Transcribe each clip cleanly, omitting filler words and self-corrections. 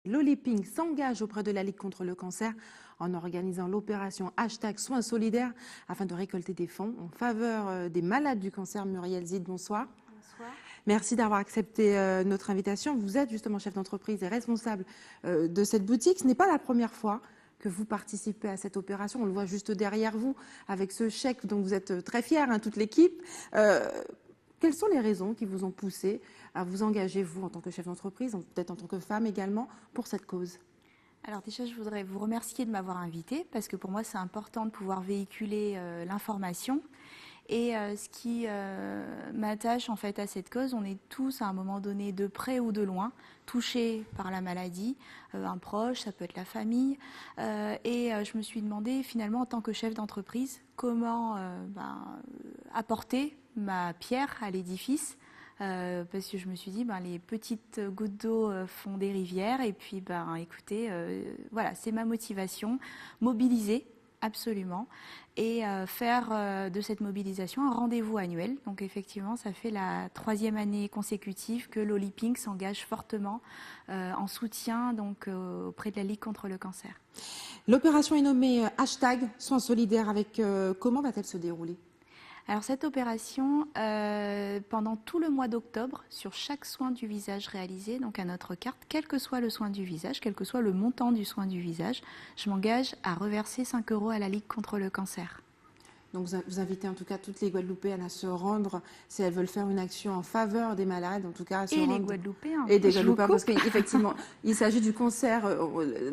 L'Oliping s'engage auprès de la Ligue contre le cancer en organisant l'opération #Soins solidaires afin de récolter des fonds en faveur des malades du cancer. Muriel Zid, bonsoir. Bonsoir. Merci d'avoir accepté notre invitation. Vous êtes justement chef d'entreprise et responsable de cette boutique. Ce n'est pas la première fois que vous participez à cette opération. On le voit juste derrière vous avec ce chèque dont vous êtes très fiers, toute l'équipe. Quelles sont les raisons qui vous ont poussé à vous engager, vous, en tant que chef d'entreprise, peut-être en tant que femme également, pour cette cause? Alors déjà, je voudrais vous remercier de m'avoir invitée parce que pour moi, c'est important de pouvoir véhiculer l'information. Et ce qui m'attache en fait à cette cause, on est tous à un moment donné, de près ou de loin, touchés par la maladie, un proche, ça peut être la famille. Et je me suis demandé finalement en tant que chef d'entreprise, comment apporter ma pierre à l'édifice. Parce que je me suis dit, les petites gouttes d'eau font des rivières. Et puis, écoutez, voilà, c'est ma motivation, mobiliser absolument, et faire de cette mobilisation un rendez-vous annuel. Donc effectivement, ça fait la 3e année consécutive que l'Oliping s'engage fortement en soutien auprès de la Ligue contre le cancer. L'opération est nommée #Soins solidaires. Comment va-t-elle se dérouler? Alors cette opération, pendant tout le mois d'octobre, sur chaque soin du visage réalisé, donc à notre carte, quel que soit le soin du visage, quel que soit le montant du soin du visage, je m'engage à reverser 5 € à la Ligue contre le cancer. Donc vous invitez en tout cas toutes les Guadeloupéennes à se rendre, si elles veulent faire une action en faveur des malades, en tout cas à se rendre. Les Guadeloupéens. Et des Guadeloupéens, parce qu'effectivement, il s'agit du cancer.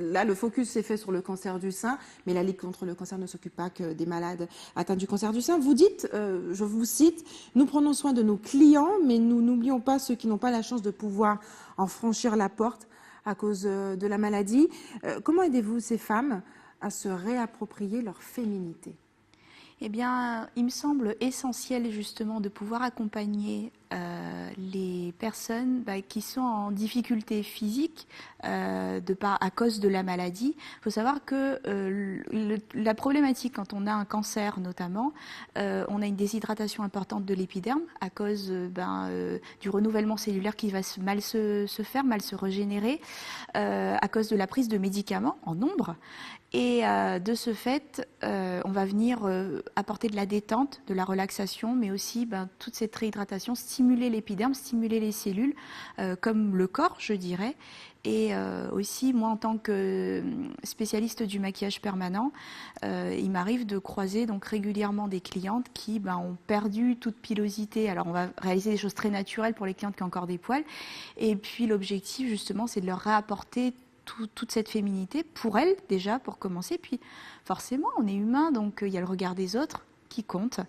Là, le focus s'est fait sur le cancer du sein, mais la Ligue contre le cancer ne s'occupe pas que des malades atteints du cancer du sein. Vous dites, je vous cite, nous prenons soin de nos clients, mais nous n'oublions pas ceux qui n'ont pas la chance de pouvoir en franchir la porte à cause de la maladie. Comment aidez-vous ces femmes à se réapproprier leur féminité? Eh bien, il me semble essentiel justement de pouvoir accompagner les personnes qui sont en difficulté physique à cause de la maladie. Il faut savoir que la problématique quand on a un cancer notamment, on a une déshydratation importante de l'épiderme à cause du renouvellement cellulaire qui va mal se faire, mal se régénérer, à cause de la prise de médicaments en nombre. Et de ce fait, on va venir apporter de la détente, de la relaxation, mais aussi toute cette réhydratation, stimuler l'épiderme, stimuler les cellules, comme le corps, je dirais. Et aussi, moi, en tant que spécialiste du maquillage permanent, il m'arrive de croiser donc régulièrement des clientes qui ont perdu toute pilosité. Alors, on va réaliser des choses très naturelles pour les clientes qui ont encore des poils. Et puis, l'objectif, justement, c'est de leur réapporter toute cette féminité pour elles, déjà, pour commencer. Puis, forcément, on est humain, donc il y a le regard des autres qui compte.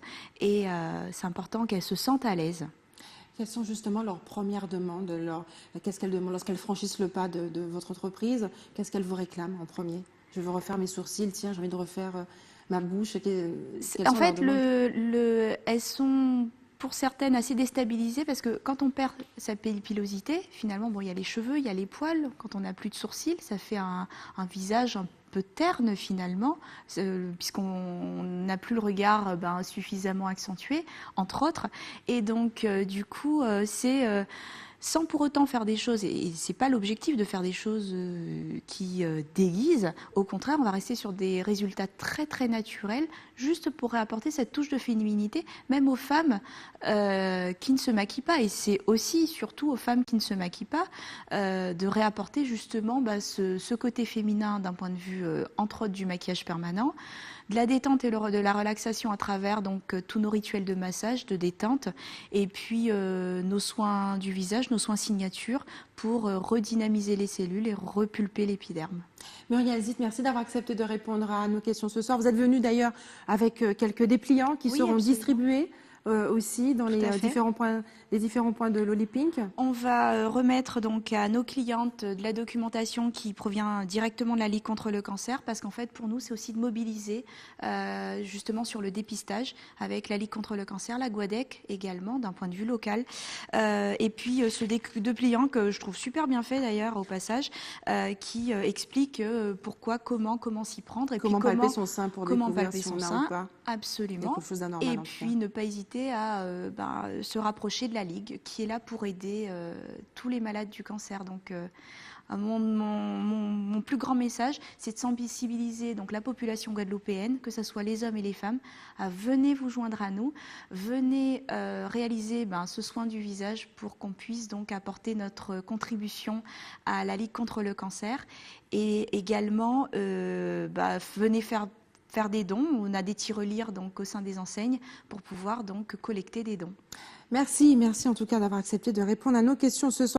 Et c'est important qu'elles se sentent à l'aise. Quelles sont justement leurs premières demandes? Qu'est-ce qu'elles demandent lorsqu'elles franchissent le pas de votre entreprise? Qu'est-ce qu'elles vous réclament en premier? Je veux refaire mes sourcils, tiens, j'ai envie de refaire ma bouche. En fait, elles sont pour certaines assez déstabilisées parce que quand on perd sa pilosité, finalement, il y a les cheveux, il y a les poils. Quand on n'a plus de sourcils, ça fait un visage un peu terne finalement, puisqu'on n'a plus le regard suffisamment accentué, entre autres. Et donc, du coup, c'est sans pour autant faire des choses, et c'est pas l'objectif de faire des choses qui déguisent. Au contraire, on va rester sur des résultats très très naturels, juste pour réapporter cette touche de féminité, même aux femmes qui ne se maquillent pas. Et c'est aussi, surtout aux femmes qui ne se maquillent pas, de réapporter justement ce côté féminin d'un point de vue, entre autres, du maquillage permanent, de la détente et de la relaxation à travers tous nos rituels de massage, de détente, et puis nos soins du visage, nos soins signatures pour redynamiser les cellules et repulper l'épiderme. Muriel Zid, merci d'avoir accepté de répondre à nos questions ce soir. Vous êtes venue d'ailleurs avec quelques dépliants qui seront distribués aussi dans les différents points de l'Oliping. On va remettre donc à nos clientes de la documentation qui provient directement de la Ligue contre le cancer, parce qu'en fait pour nous c'est aussi de mobiliser justement sur le dépistage avec la Ligue contre le cancer, la Guadec également d'un point de vue local, et puis ce dépliant que je trouve super bien fait d'ailleurs au passage, qui explique pourquoi, comment s'y prendre et comment puis palper son sein pour découvrir si on a ou pas absolument, quelque chose d'anormal. Et puis ne pas hésiter à se rapprocher de la Ligue qui est là pour aider tous les malades du cancer. Donc Mon plus grand message, c'est de sensibiliser donc la population guadeloupéenne, que ce soit les hommes et les femmes, à venez vous joindre à nous, venez réaliser ce soin du visage pour qu'on puisse donc apporter notre contribution à la lutte contre le cancer. Et également, venez faire des dons. On a des tirelires donc au sein des enseignes pour pouvoir donc collecter des dons. Merci en tout cas d'avoir accepté de répondre à nos questions ce soir.